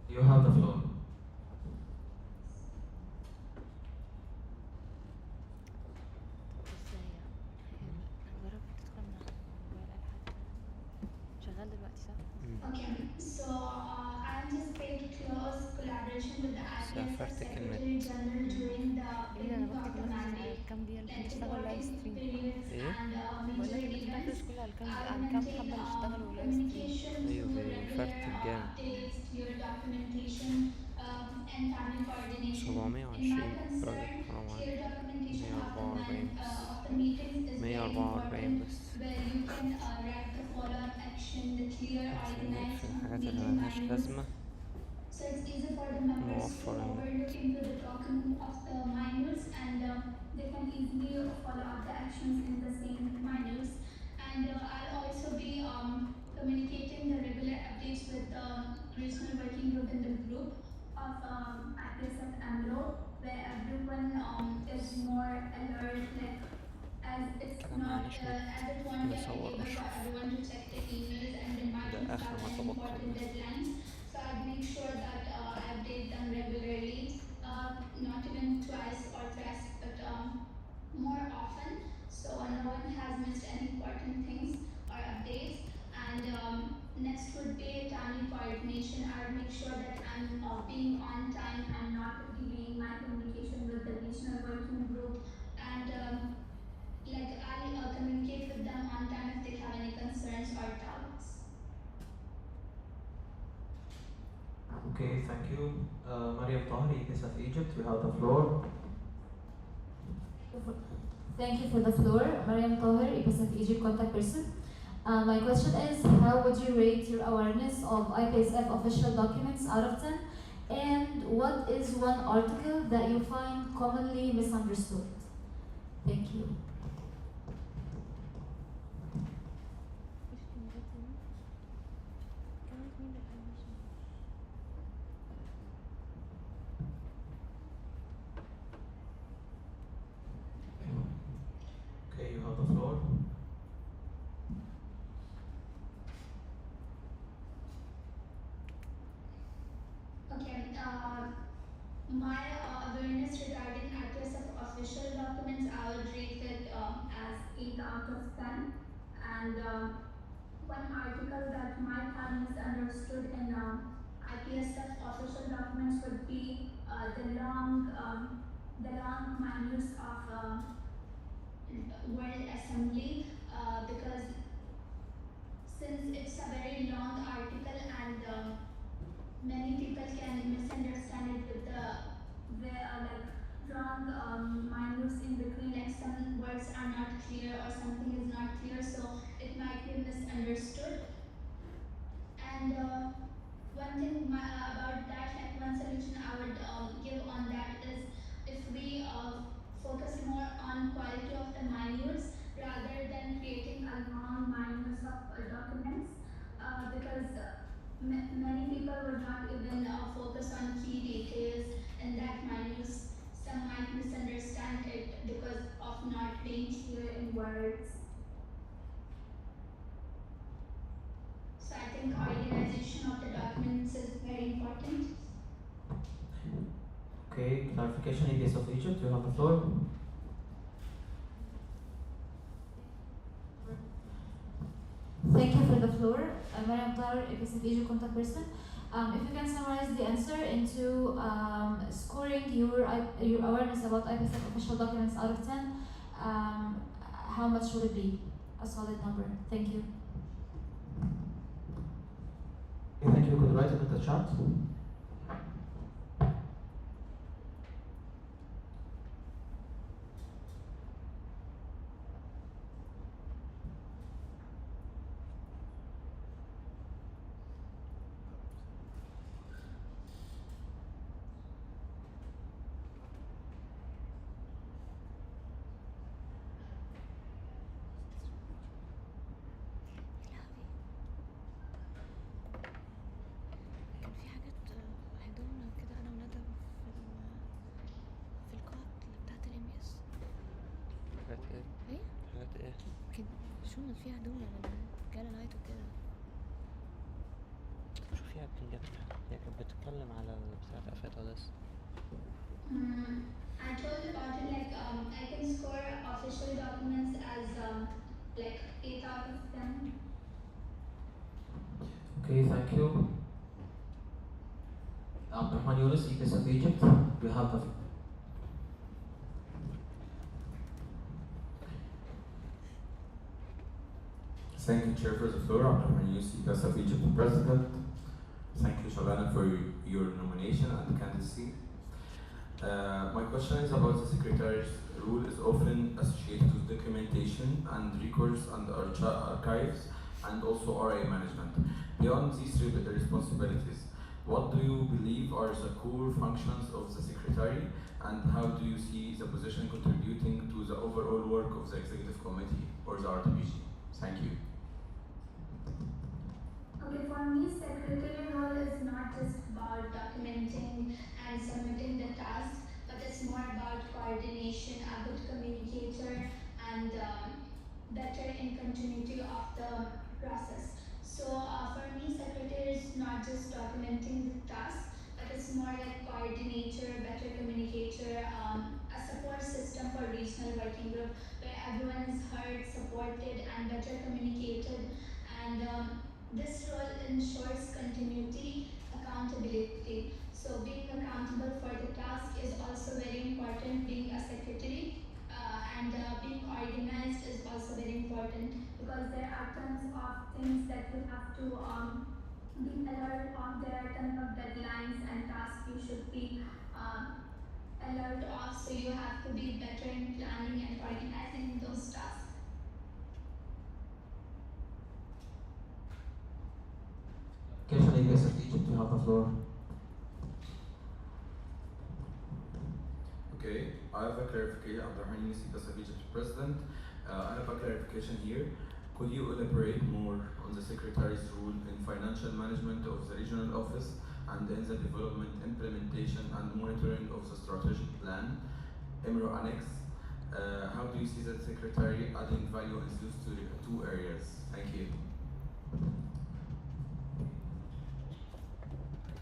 You have the floor. ازاي هنجرب تدخل من على الموبايل اي حد شغال دلوقتي صح؟ Okay, so I anticipate close collaboration with the IPSF سافرت كلمة Secretary General during the يا ابني انا beginning بكتب of the المسج على mandate, الكام دقيقة اللي عشان like تشتغل لايف reporting ستريم. periods ايه and بقول major لك الناس events. بتفرش كلها على الكام I على will الكام maintain حبة اللي اشتغلوا لايف ستريم. communication ايوه through regular بيفرتك جامد. updates, clear documentation, and timely coordination. In my 720 راجل concern, حرام clear عليك. documentation of the 144 بس. of the meetings is very 144 important, بس. where you can write the follow-up action, the clear, عشان organized نقفل الحاجات اللي meeting ملهاش manuals, لازمة so it's easy for the members to نوفر النت. overlook into the document of the minutes, and they can easily follow up the actions in the same minutes. And I'll also be communicating the regular updates with the regional working group in the group of IPSF EMRO, where everyone is more alert, like as it's كده not معناش نت as it won't be نصور available for أشرف. everyone to check the emails, and they might ده miss آخر out ما on تبقى important منه. deadlines. So I'd make sure that I update them regularly, not even twice or thrice, but more often, so no one has missed any important things or updates. And next would be timely coordination. I would make sure that I'm being on time and not delaying my communication with the regional working group, and like I'll communicate with them on time if they have any concerns or doubts. Okay, thank you. Mariam Tahri, IPSF Egypt, you have the floor. Thank you for the floor. Mariam Tahir, IPSF Egypt contact person. My question is, how would you rate your awareness of IPSF official documents out of 10? And what is one article that you find commonly misunderstood? Thank you. Okay, you have the floor. Okay, my awareness regarding IPSF official documents, I would rate it as 8 out of 10. And one article that might have misunderstood in IPSF official documents would be the long manuals of World Assembly, because since it's a very long article, and many people can misunderstand it with the like wrong minors in between, like some words are not clear or something is not clear, so it might be misunderstood. And one thing about that, like one solution I would give on that is, if we focus more on quality of the minutes rather than creating a long minutes of documents, because many people would not even focus on key details in that minutes. Some might misunderstand it because of not being clear in words. So I think organization of the documents is very important. Okay, clarification, IPSF Egypt, you have the floor. Thank you for the floor. Mariam Tahir, IPSF Egypt contact person. If you can summarize the answer into scoring your awareness about IPSF official documents out of 10, how much would it be? A solid number. Thank you. Thank you. Could you write it in the chat? كان في حاجات حضرنا كده انا وندى في القاعة اللي بتاعت الMS. حاجات ايه؟ ايه؟ حاجات ايه؟ كان شو فيها دونا لما رجالة نايت وكده. هي بتنجبها، هي كانت بتتكلم على بتاعة FATLS. I told about it like I can score official documents as like 8 out of 10. Okay, thank you. Abdurrahman Yunus, IPSF Egypt, you have the floor. Thank you, Chair, for the floor. Abdurrahman Yunus, IPSF Egypt President. Thank you, Shabana, for your nomination and candidacy. My question is about the Secretary's role is often associated with documentation and records and archives and also RA management. Beyond these responsibilities, what do you believe are the core functions of the Secretary, and how do you see the position contributing to the overall work of the Executive Committee or the RTBG? Thank you. Okay, for me, secretary role is not just about documenting and submitting the tasks, but it's more about coordination, a good communicator, and better in continuity of the process. So for me, secretary is not just documenting the tasks, but it's more like coordinator, better communicator, a support system for regional working group where everyone is heard, supported, and better communicated. And this role ensures continuity, accountability. So being accountable for the task is also very important, being a secretary. And being organized is also very important because there are tons of things that you have to be alert of. There are tons of deadlines and tasks you should be alert of. So you have to be better in planning and organizing those tasks. Question IPSF Egypt, you have the floor. Okay, I have a clarification. Abdurrahman Yunus, IPSF Egypt President. I have a clarification here. Could you elaborate more on the Secretary's role in financial management of the regional office and in the development, implementation, and monitoring of the strategic plan, EMRO Annex? How do you see the Secretary adding value in those two areas? Thank you.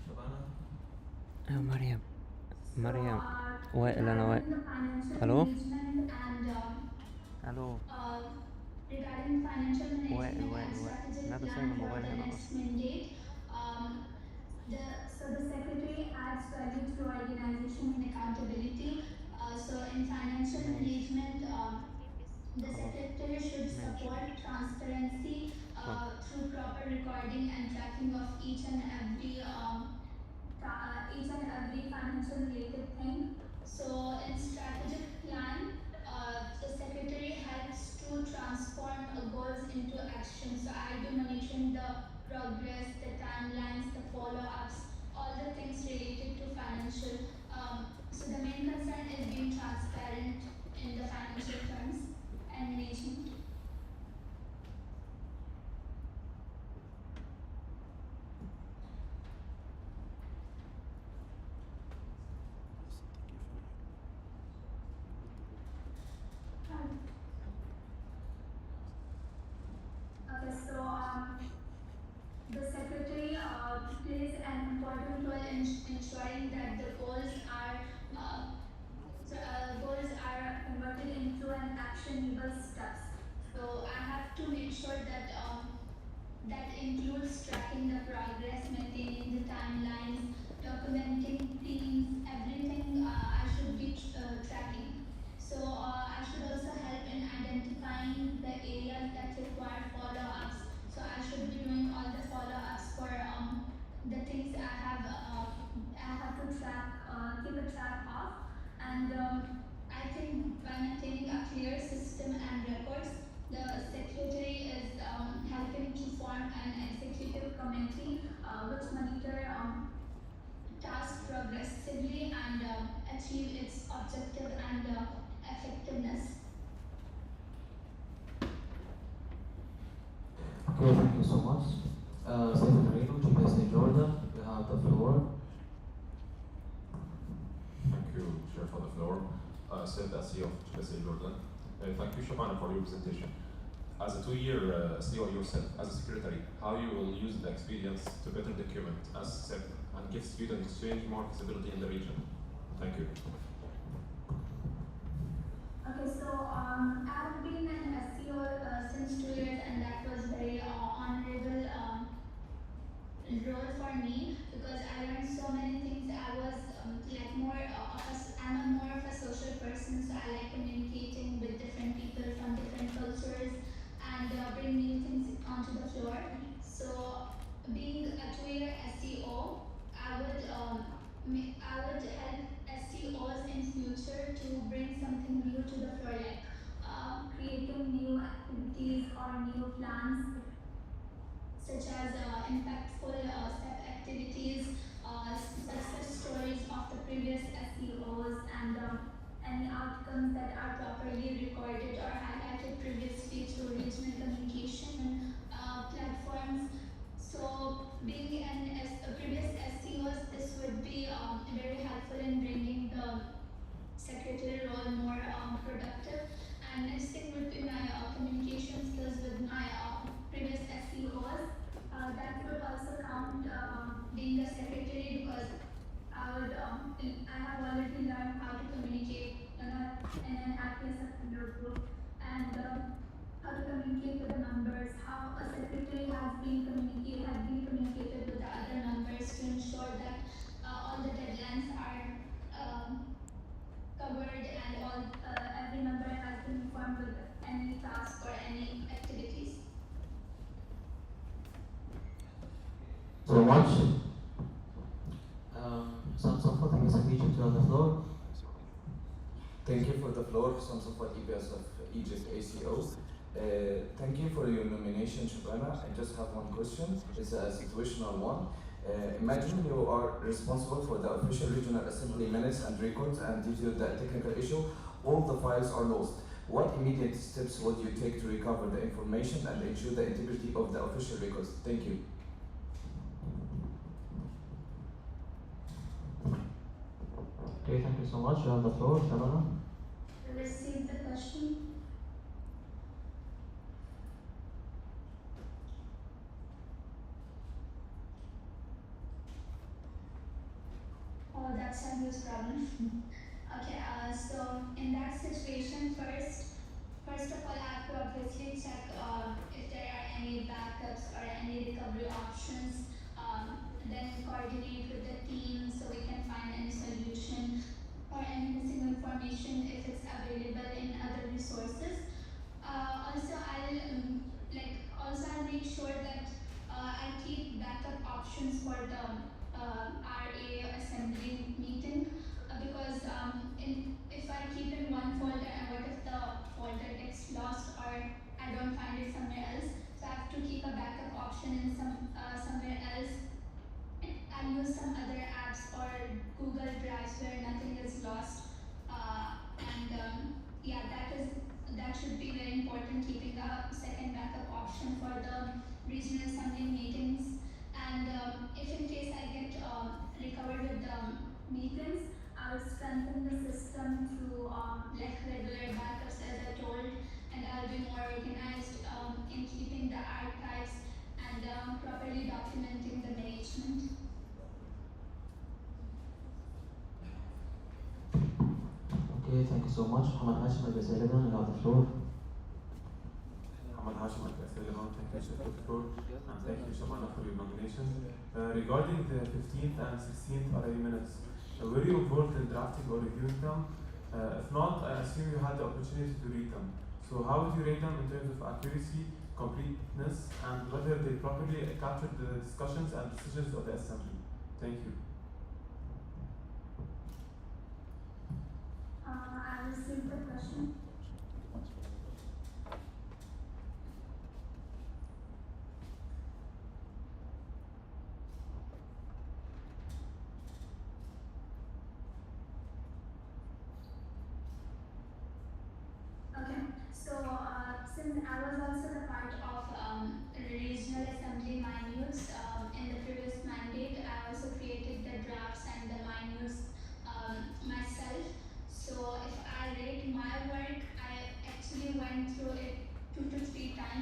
Shabana? مريم مريم So, وائل أنا وائل. regarding the financial ألو management and ألو regarding financial وائل management وائل and وائل strategic لا ده سايب plan for الموبايل the هنا next أصلا. mandate, the secretary adds value through organization and accountability. So in financial ماشي management, the خلاص secretary should ماشي support transparency اتفضل. through proper recording and tracking of each and every financial related thing. So in strategic plan, the secretary helps to transform goals into action. So I do monitoring the progress, the timelines, the follow-ups, all the things related to financial. So the main concern is being transparent in the financial terms and management. Okay, so the secretary plays an important role in ensuring that the goals are converted into an actionable steps. So I have to make sure that that includes tracking the progress, maintaining the timelines, documenting themes, everything I should be tracking. So I should also help in identifying the areas that require follow-ups. So I should be doing all the follow-ups for the things I have to keep a track of. And I think by maintaining a clear system and records, the secretary is helping to form an executive committee which monitor task progressively and achieve its objective and effectiveness. Okay, thank you so much. Stephen Reno, GPSA Jordan, you have the floor. Thank you, Chair, for the floor. Said Asi of GPSA Jordan. Thank you, Shabana, for your presentation. as a two-year CEO yourself, as a secretary, how you will use the experience to better document as SEP and give student exchange more visibility in the region. Thank you. Okay, so I've been an SEO since 2 years, and that was very honorable role for me because I learned so many things. I was like I'm a more of a social person, so I like communicating with different people from different cultures and bring new things onto the floor. So being a 2-year SEO, I would help SEOs in future to bring something new to the floor, like creating new activities or new plans such as impactful step activities, success stories of the previous SEOs, and any outcomes that are properly recorded or highlighted previously through regional communication platforms. So, being a previous SEOs, this would be very helpful in bringing the secretary role more productive. And next thing would be my communication skills with my previous SEOs. That would also count being a secretary because I have already learned how to communicate in an IPSF EMRO group and how to communicate with the members, how a secretary has been communicated with the other members to ensure that all the deadlines are covered and every member has been informed with any task or any activities. So much. Samson for the Egypt, you on the floor. Thank you for the floor, Samson for IPSF Egypt ACO. Thank you for your nomination, Shabana. I just have one question. It's a situational one. Imagine you are responsible for the official regional assembly minutes and records, and due to the technical issue, all the files are lost. What immediate steps would you take to recover the information and ensure the integrity of the official records? Thank you. Okay, thank you so much. You're on the floor, Shabana. Receive the question. Oh, that's a huge problem. Okay, so in that situation, first of all, I have to obviously check if there are any backups or any recovery options. Then coordinate with the team so we can find any solution or any missing information if it's available in other resources. I'll make sure that I keep backup options for the RA assembly meeting because if I keep in one folder and what if the folder gets lost or I don't find it somewhere else, so I have to keep a backup option in somewhere else and use some other apps or Google Drives where nothing is lost. Yeah, that should be very important, keeping a second backup option for the regional assembly meetings. And if in case I get recovered with the meetings, I will strengthen the system through like regular backups as I told, and I'll be more organized in keeping the archives and properly documenting the management. Okay, thank you so much. Muhammad Hashim Al-Basiliman, you have the floor. Muhammad Hashim Al-Basiliman, thank you, Sheikh Doctor, and thank you, Shabana, for your nomination. Regarding the 15th and 16th RA minutes, were you involved in drafting or reviewing them? If not, I assume you had the opportunity to read them. So how would you rate them in terms of accuracy, completeness, and whether they properly captured the discussions and decisions of the assembly? Thank you. I received the question. Okay, so since I was also the part of regional assembly minutes in the previous mandate, I also created the drafts and the minutes myself. So if I rate my work, I actually went through it 2 to 3 times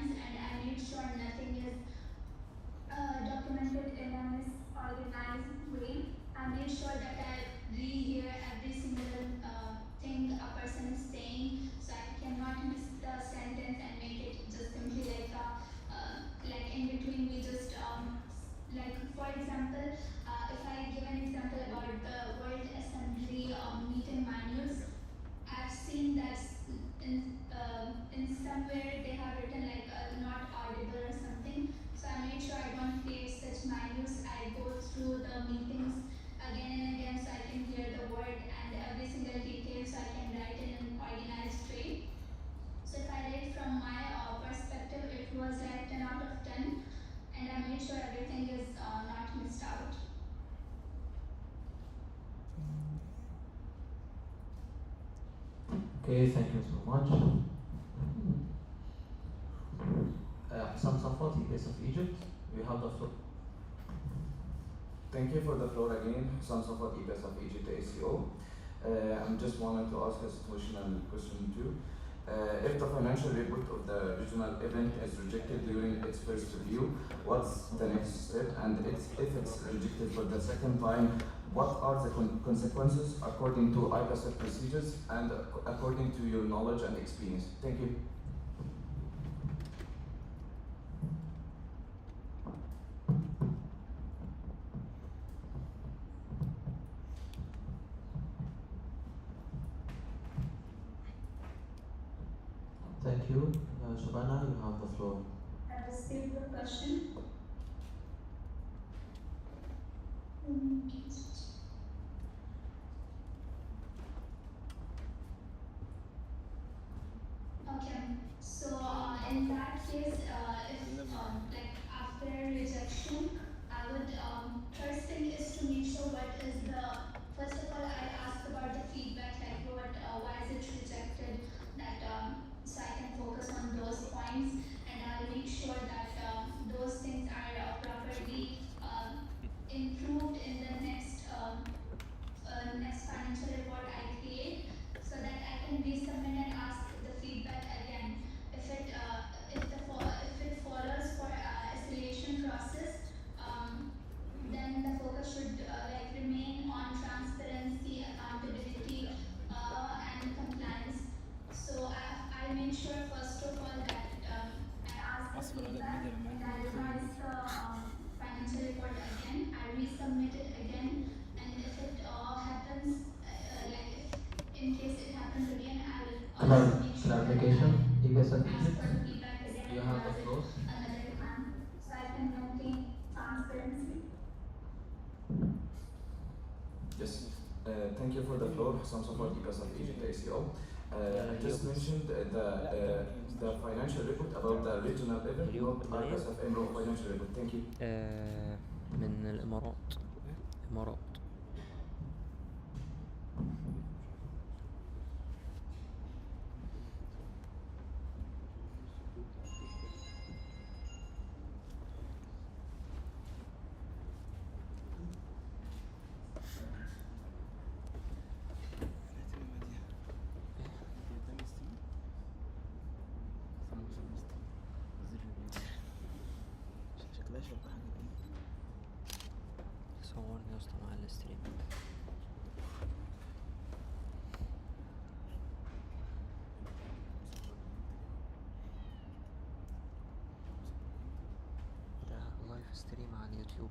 Okay, thank you so much. Hassan Safat, EPSF Egypt, you have the floor. Thank you for the floor again, Sons of IPSF Egypt ACO. I'm just wanted to ask a situational question too. If the financial report of the regional event is rejected during its first review, what's the next step? And if it's rejected for the second time, what are the consequences according to IPSF procedures and according to your knowledge and experience? Thank you. Thank you. Shabana, you have the floor. I received the question. Okay, so in that case, if like after rejection, I would first thing is to make sure what is the first of all I ask about the feedback, like what why is it rejected, that so I can focus on those points, and I'll make sure that those things are properly improved in the next financial report I create, so that I can resubmit and ask the feedback again. If it follows for affiliation process, then the focus should like remain on transparency, accountability, and compliance. So I make sure first of all that I ask the feedback and I revise the financial report again. I resubmit it again, and if it happens, like if in case it happens again, I will also make sure that Clarification, I EPSF ask Egypt, for the feedback again you and have the revise it floor. another time, so I can maintain transparency. Yes. Thank you for the floor, some support IPSF Egypt ACO. I just mentioned the financial report about the regional event, not IPSF EMRO financial report. Thank you. من الإمارات. إمارات. صورني يا اسطى مع الستريم. ده لايف ستريم على اليوتيوب.